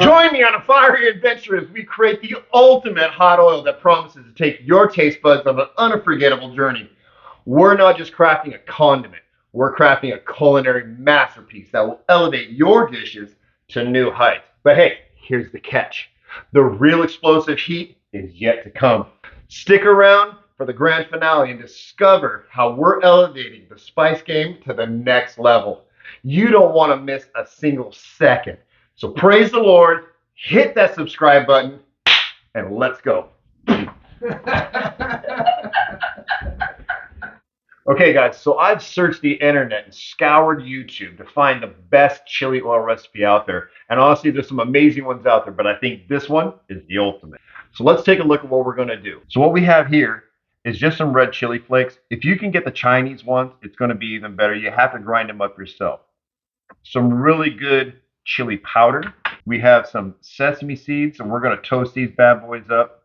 Join me on a fiery adventure as we create the ultimate hot oil that promises to take your taste buds on an unforgettable journey. We're not just crafting a condiment, we're crafting a culinary masterpiece that will elevate your dishes to new heights. But hey, here's the catch. The real explosive heat is yet to come. Stick around for the grand finale and discover how we're elevating the spice game to the next level. You don't want to miss a single second. So praise the Lord, hit that subscribe button, and let's go. Okay, guys, so I've searched the internet and scoured YouTube to find the best chili oil recipe out there. And honestly, there's some amazing ones out there, but I think this one is the ultimate. So let's take a look at what we're going to do. So what we have here is just some red chili flakes. If you can get the Chinese ones, it's going to be even better. You have to grind them up yourself. Some really good chili powder. We have some sesame seeds, and we're going to toast these bad boys up.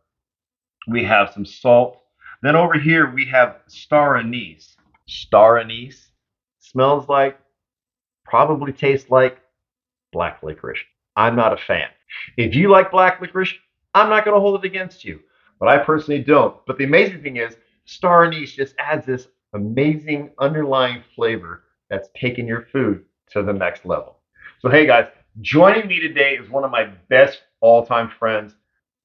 We have some salt. Then over here we have star anise. Star anise smells like, probably tastes like black licorice. I'm not a fan. If you like black licorice, I'm not going to hold it against you, but I personally don't. But the amazing thing is, star anise just adds this amazing underlying flavor that's taking your food to the next level. So hey guys, joining me today is one of my best all-time friends.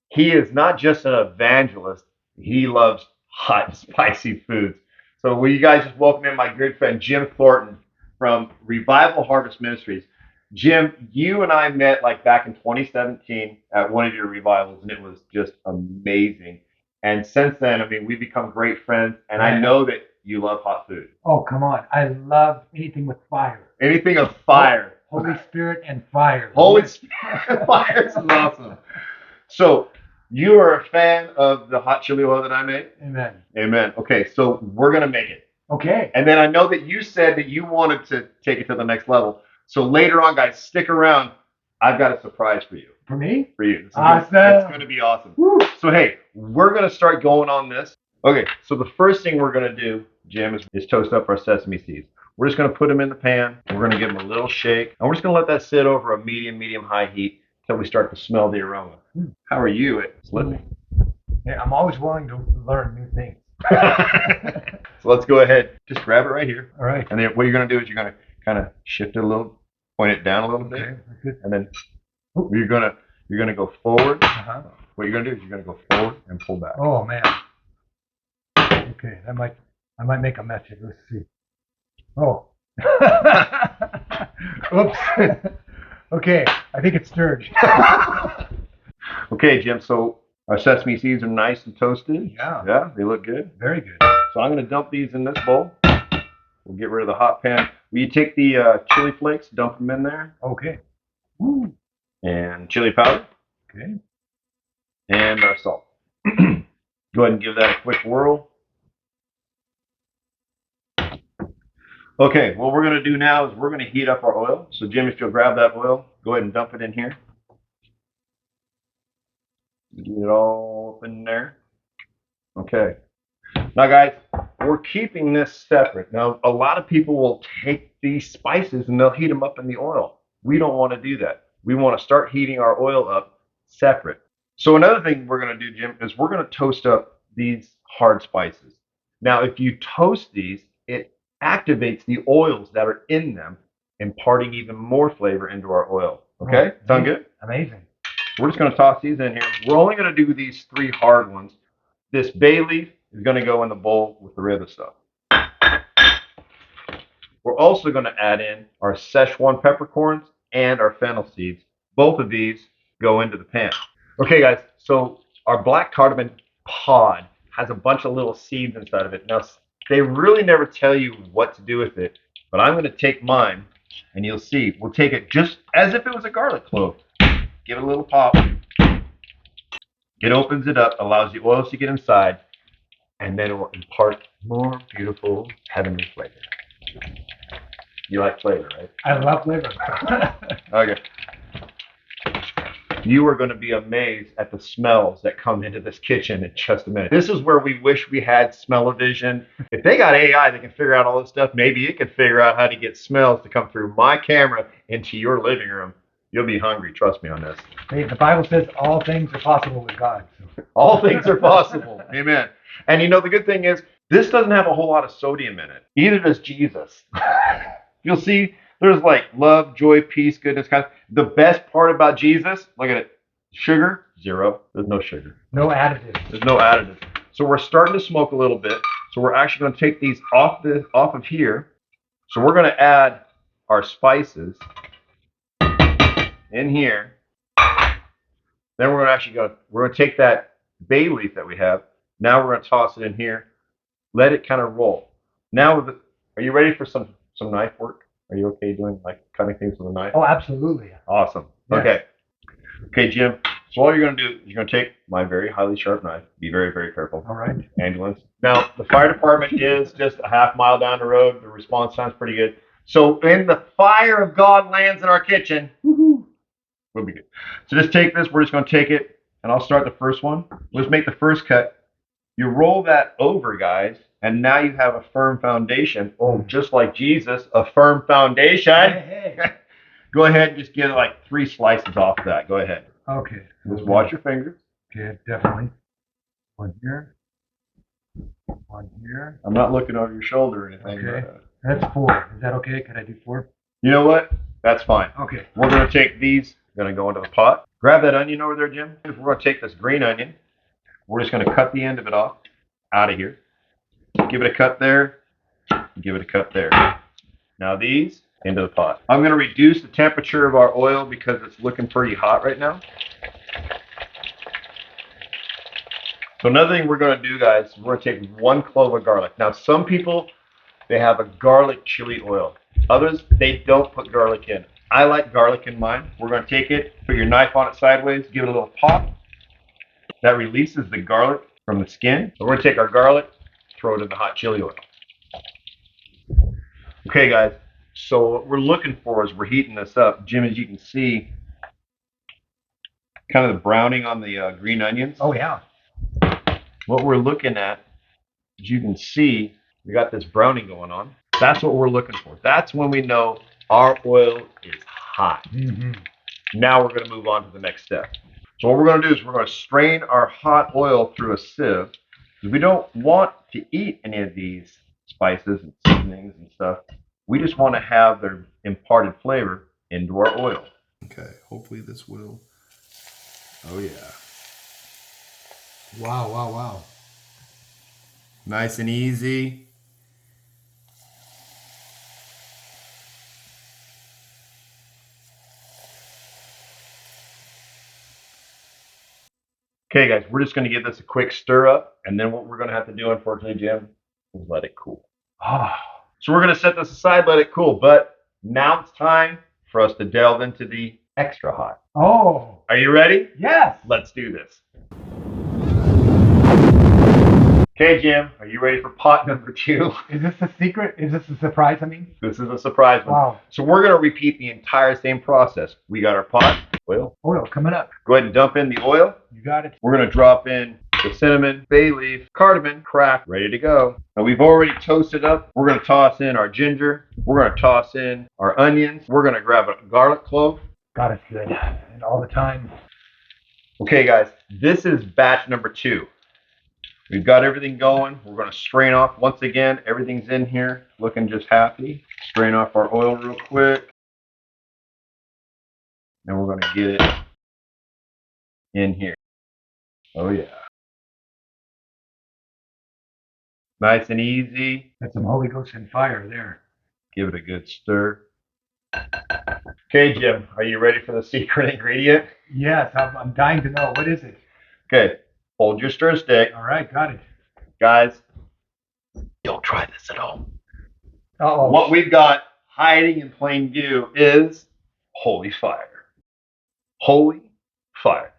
He is not just an evangelist, he loves hot, spicy foods. So will you guys just welcome in my good friend Jim Thornton from Revival Harvest Ministries. Jim, you and I met like back in 2017 at one of your revivals, and it was just amazing. And since then, I mean, we've become great friends, and I know that you love hot food. Oh, come on. I love anything with fire. Anything of fire. Holy Spirit and fire. Holy Spirit, fire is awesome. So, you are a fan of the hot chili oil that I made? Amen. Amen. Okay, so we're going to make it. Okay. And then I know that you said that you wanted to take it to the next level. So later on, guys, stick around. I've got a surprise for you. For me? For you. Awesome. It's going to be awesome. Woo. So, hey, we're going to start going on this. Okay, so the first thing we're going to do, Jim, is toast up our sesame seeds. We're just going to put them in the pan. We're going to give them a little shake. And we're just going to let that sit over a medium-high heat until we start to smell the aroma. How are you at slipping? Yeah, I'm always willing to learn new things. So let's go ahead. Just grab it right here. All right. And then what you're going to do is you're going to kind of shift it a little, point it down a little bit. Okay. And then you're going to go forward. Uh-huh. What you're going to do is you're going to go forward and pull back. Oh, man. Okay, I might make a mess here. Let's see. Oh. Oops. Okay, I think it's stirred. Okay, Jim, so our sesame seeds are nice and toasted. Yeah. Yeah, they look good. Very good. So I'm going to dump these in this bowl. We'll get rid of the hot pan. Will you take the chili flakes, dump them in there? Okay. And chili powder. Okay. And our salt. Go ahead and give that a quick whirl. Okay, what we're going to do now is we're going to heat up our oil. So Jim, if you'll grab that oil, go ahead and dump it in here. Get it all up in there. Okay. Now guys, we're keeping this separate. Now, a lot of people will take these spices and they'll heat them up in the oil. We don't want to do that. We want to start heating our oil up separate. So another thing we're going to do, Jim, is we're going to toast up these hard spices. Now, if you toast these, it activates the oils that are in them, imparting even more flavor into our oil. Okay? Oh, sound good? Amazing. We're just going to toss these in here. We're only going to do these 3 hard ones. This bay leaf is going to go in the bowl with the other stuff. We're also going to add in our Szechuan peppercorns and our fennel seeds. Both of these go into the pan. Okay, guys, so our black cardamom pod has a bunch of little seeds inside of it. Now, they really never tell you what to do with it, but I'm going to take mine, and you'll see. We'll take it just as if it was a garlic clove. Give it a little pop. It opens it up, allows the oils to get inside, and then it will impart more beautiful, heavenly flavor. You like flavor, right? I love flavor. Okay. You are going to be amazed at the smells that come into this kitchen in just a minute. This is where we wish we had smell-o-vision. If they got AI that can figure out all this stuff, maybe it could figure out how to get smells to come through my camera into your living room. You'll be hungry, trust me on this. Hey, the Bible says all things are possible with God. So. All things are possible. Amen. And the good thing is, this doesn't have a whole lot of sodium in it. Either does Jesus. You'll see there's like love, joy, peace, goodness, kindness. The best part about Jesus, look at it. Sugar, 0. There's no sugar. No additives. There's no additives. So we're starting to smoke a little bit. So we're actually going to take these off of here. So we're going to add our spices in here. Then we're going to take that bay leaf that we have. Now we're going to toss it in here. Let it kind of roll. Now, are you ready for some knife work? Are you okay doing like cutting things with a knife? Oh, absolutely. Awesome. Yes. Okay, Jim. So all you're going to do is you're going to take my very highly sharp knife. Be very, very careful. All right. Ambulance. Now, the fire department is just a half mile down the road. The response time's pretty good. So when the fire of God lands in our kitchen, we'll be good. So just take this. We're just going to take it, and I'll start the first one. Let's make the first cut. You roll that over, guys, and now you have a firm foundation. Oh, just like Jesus, a firm foundation. Hey. Go ahead and just get like 3 slices off of that. Go ahead. Okay. Just watch your fingers. Okay, definitely. One here. One here. I'm not looking over your shoulder or anything. Okay. That's 4. Is that okay? Can I do 4? You know what? That's fine. Okay. We're going to take these. Going to go into the pot. Grab that onion over there, Jim. We're going to take this green onion. We're just going to cut the end of it off out of here. Give it a cut there. Give it a cut there. Now these into the pot. I'm going to reduce the temperature of our oil because it's looking pretty hot right now. So another thing we're going to do, guys, we're going to take 1 clove of garlic. Now some people, they have a garlic chili oil. Others, they don't put garlic in. I like garlic in mine. We're going to take it, put your knife on it sideways, give it a little pop. That releases the garlic from the skin. So we're going to take our garlic, throw it in the hot chili oil. Okay, guys. So what we're looking for is we're heating this up. Jim, as you can see, kind of the browning on the green onions. Oh, yeah. What we're looking at, as you can see, we got this browning going on. That's what we're looking for. That's when we know our oil is hot. Mm-hmm. Now we're going to move on to the next step. So what we're going to do is we're going to strain our hot oil through a sieve. Because we don't want to eat any of these spices and seasonings and stuff. We just want to have their imparted flavor into our oil. Okay, hopefully this will. Oh yeah. Wow, wow, wow. Nice and easy. Okay, guys, we're just going to give this a quick stir up. And then what we're going to have to do, unfortunately, Jim, is let it cool. So we're going to set this aside, let it cool. But now it's time for us to delve into the extra hot. Oh. Are you ready? Yes. Let's do this. Okay, Jim, are you ready for pot number 2? Is this a secret? Is this a surprise, I mean? This is a surprise one. Wow. So we're going to repeat the entire same process. We got our pot, oil. Oil coming up. Go ahead and dump in the oil. You got it. We're going to drop in the cinnamon, bay leaf, cardamom, cracked, ready to go. Now we've already toasted up. We're going to toss in our ginger. We're going to toss in our onions. We're going to grab a garlic clove. God, it's good. And all the time. Okay, guys, this is batch number 2. We've got everything going. We're going to strain off. Once again, everything's in here, looking just happy. Strain off our oil real quick. And we're going to get it in here. Oh, yeah. Nice and easy. That's some Holy Ghost and fire there. Give it a good stir. Okay, Jim, are you ready for the secret ingredient? Yes, I'm dying to know. What is it? Okay, hold your stir stick. All right, got it. Guys, don't try this at home. Uh-oh. What we've got hiding in plain view is holy fire. Holy fire.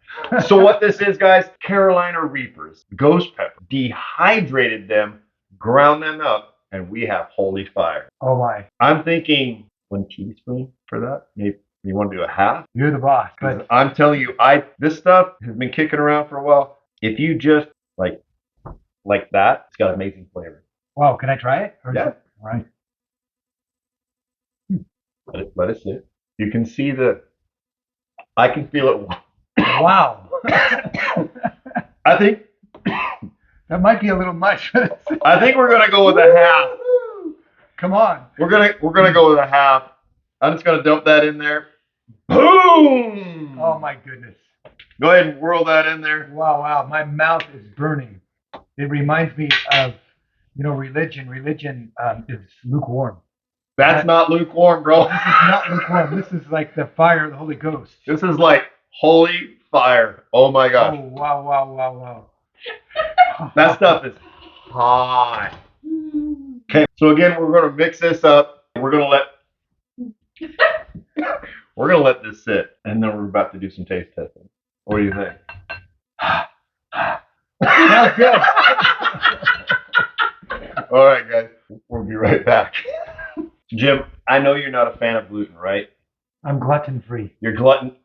So what this is, guys, Carolina Reapers, ghost pepper, dehydrated them, ground them up, and we have holy fire. Oh, my. I'm thinking 1 teaspoon for that. Maybe you want to do a half? You're the boss. But I'm telling you, this stuff has been kicking around for a while. If you just like that, it's got amazing flavor. wow, can I try it? Or Yeah. All right. Let it sit. You can see the I can feel it. Wow. I think That might be a little much. I think we're gonna go with a half. Come on. We're gonna go with a half. I'm just gonna dump that in there. Boom! Oh my goodness. Go ahead and whirl that in there. Wow, wow. My mouth is burning. It reminds me of, religion. Religion is lukewarm. That's not lukewarm, bro. This is not lukewarm. This is like the fire of the Holy Ghost. This is like holy fire. Oh my gosh. Oh, wow, wow, wow, wow. That stuff is hot. Okay, so again, we're gonna mix this up. We're gonna let this sit, and then we're about to do some taste testing. What do you think? Smells good. All right, guys, we'll be right back. Jim, I know you're not a fan of gluten, right? I'm gluten free. You're glutton.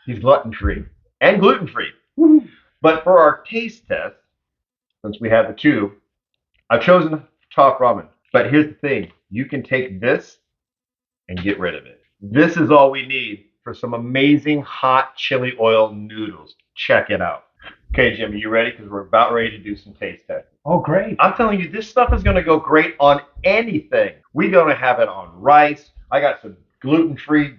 He's gluten free and gluten free. But for our taste test, since we have the two, I've chosen top ramen. But here's the thing: you can take this and get rid of it. This is all we need for some amazing hot chili oil noodles. Check it out. Okay, Jim, are you ready? Because we're about ready to do some taste testing. Oh, great. I'm telling you, this stuff is going to go great on anything. We're going to have it on rice. I got some gluten-free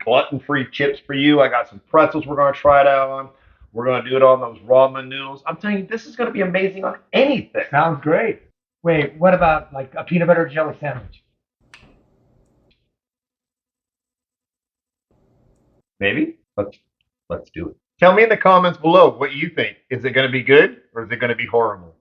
chips for you. I got some pretzels we're going to try it out on. We're going to do it on those ramen noodles. I'm telling you, this is going to be amazing on anything. Sounds great. Wait, what about like a peanut butter jelly sandwich? Maybe? Let's do it. Tell me in the comments below what you think. Is it going to be good or is it going to be horrible?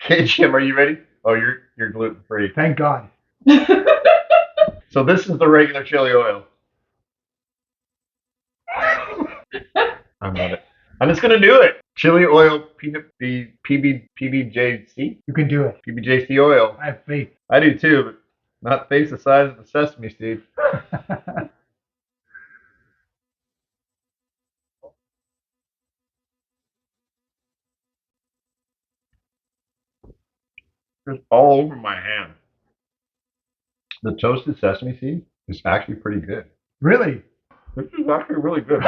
Okay, Jim, are you ready? Oh, you're gluten free. Thank God. So this is the regular chili oil. I love it. I'm just gonna do it. Chili oil, PBJC, You can do it. PBJC oil. I have faith. I do too, but not face the size of the sesame seed. Just all over my hand. The toasted sesame seed is actually pretty good. Really? This is actually really good.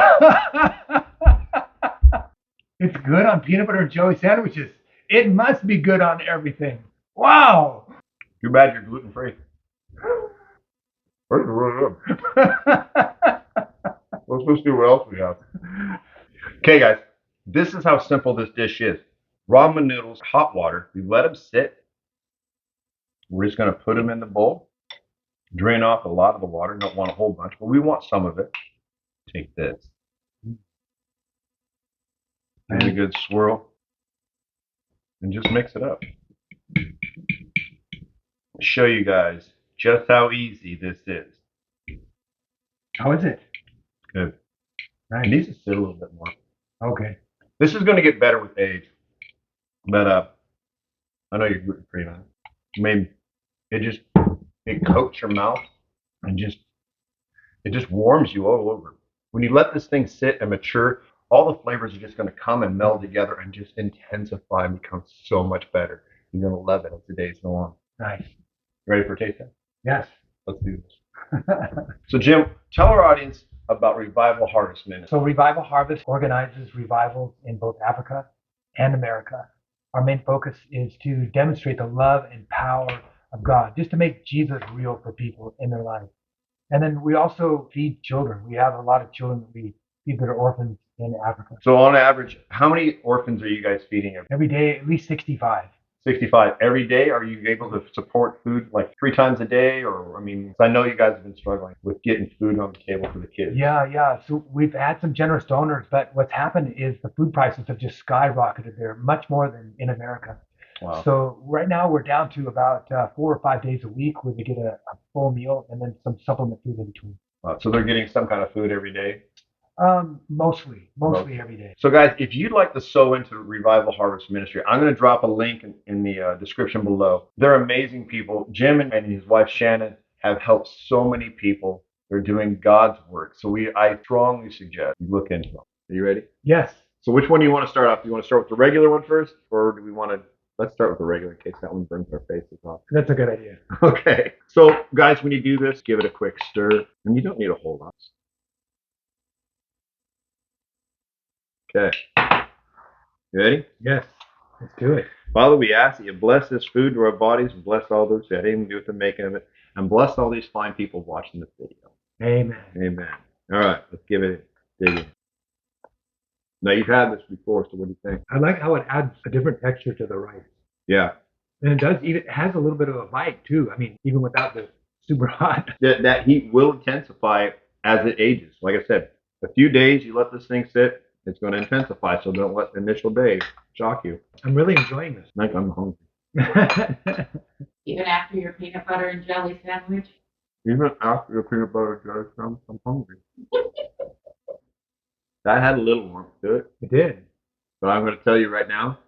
It's good on peanut butter and jelly sandwiches. It must be good on everything. Wow. Too bad you're gluten free. This is really good. Let's see what else we have. Okay, guys, this is how simple this dish is. Ramen noodles, hot water. We let them sit. We're just going to put them in the bowl. Drain off a lot of the water. Don't want a whole bunch, but we want some of it. Take this. Give it a good swirl. And just mix it up. Show you guys just how easy this is. How is it? Good. Nice. It needs to sit a little bit more. Okay. This is going to get better with age. But I know you're gluten free, man. I mean, it coats your mouth and it just warms you all over. When you let this thing sit and mature, all the flavors are just going to come and meld together and just intensify and become so much better. You're going to love it as the days go on. Nice. Ready for a taste test? Yes. Let's do this. So, Jim, tell our audience about Revival Harvest Ministry. So Revival Harvest organizes revivals in both Africa and America. Our main focus is to demonstrate the love and power of God, just to make Jesus real for people in their life. And then we also feed children. We have a lot of children that we feed that are orphans in Africa. So on average, how many orphans are you guys feeding Every day, at least 65. 65 every day? Are you able to support food like 3 times a day? Or, I mean, I know you guys have been struggling with getting food on the table for the kids. Yeah. So we've had some generous donors, but what's happened is the food prices have just skyrocketed there, much more than in America. Wow. So right now we're down to about 4 or 5 days a week where they get a full meal and then some supplement food in between. So they're getting some kind of food every day? Mostly every day. So guys, if you'd like to sow into Revival Harvest Ministry, I'm going to drop a link in the description below. They're amazing people. Jim and his wife Shannon have helped so many people. They're doing God's work. So I strongly suggest you look into them. Are you ready? Yes. So which one do you want to start off? Do you want to start with the regular one first, or do we want to? Let's start with the regular in case that one burns our faces off. That's a good idea. Okay. So guys, when you do this, give it a quick stir, and you don't need a whole lot. Okay. You ready? Yes. Let's do it. Father, we ask that you bless this food to our bodies and bless all those who had anything to do with the making of it, and bless all these fine people watching this video. Amen. Amen. All right, let's give it a dig in. Now, you've had this before, so what do you think? I like how it adds a different texture to the rice. Yeah. And it has a little bit of a bite too. I mean, even without the super hot. That heat will intensify as it ages. Like I said, a few days you let this thing sit, it's going to intensify, so don't let the initial day shock you. I'm really enjoying this. Like I'm hungry. Even after your peanut butter and jelly sandwich? Even after your peanut butter jelly sandwich, I'm hungry. That had a little warmth to it. It did. But I'm going to tell you right now,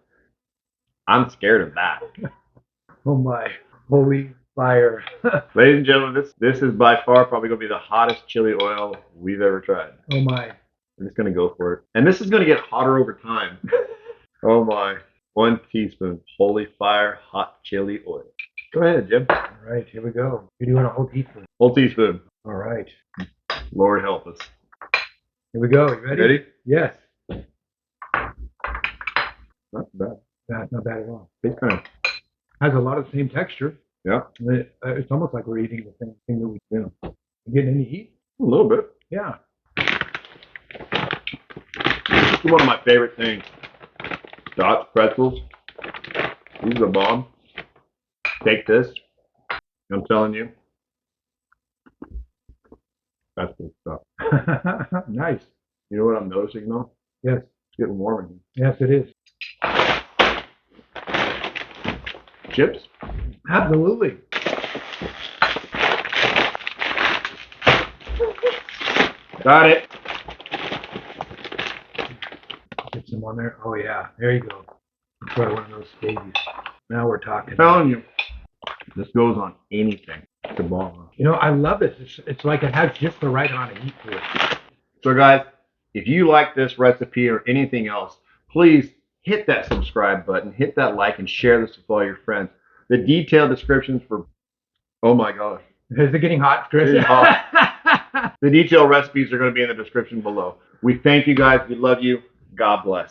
I'm scared of that. Oh my holy fire. Ladies and gentlemen, this is by far probably going to be the hottest chili oil we've ever tried. Oh my. We're just going to go for it. And this is going to get hotter over time. Oh my. 1 teaspoon holy fire hot chili oil. Go ahead, Jim. All right, here we go. You're doing a whole teaspoon. Whole teaspoon. All right. Lord help us. Here we go. You ready? Ready? Yes. Not bad. That's not bad at all. It kind of, Has a lot of the same texture. yeah, It's almost like we're eating the same thing that we do. You getting any heat? a little bit. Yeah. This is one of my favorite things. Dots, pretzels. These are the bomb. Take this. I'm telling you. That's good stuff. Nice. You know what I'm noticing though? Yes. It's getting warm in here. Yes, it is. Chips? Absolutely. Got it. Get some on there. Oh yeah. There you go. Try one of those babies. Now we're talking. I'm telling you. This goes on anything. It's a bomb. You know, I love this. It's like it has just the right amount of heat to it. So guys, if you like this recipe or anything else, please hit that subscribe button, hit that like, and share this with all your friends. The detailed descriptions for, oh my gosh. Is it getting hot, Chris? It's hot. The detailed recipes are going to be in the description below. We thank you guys. We love you. God bless.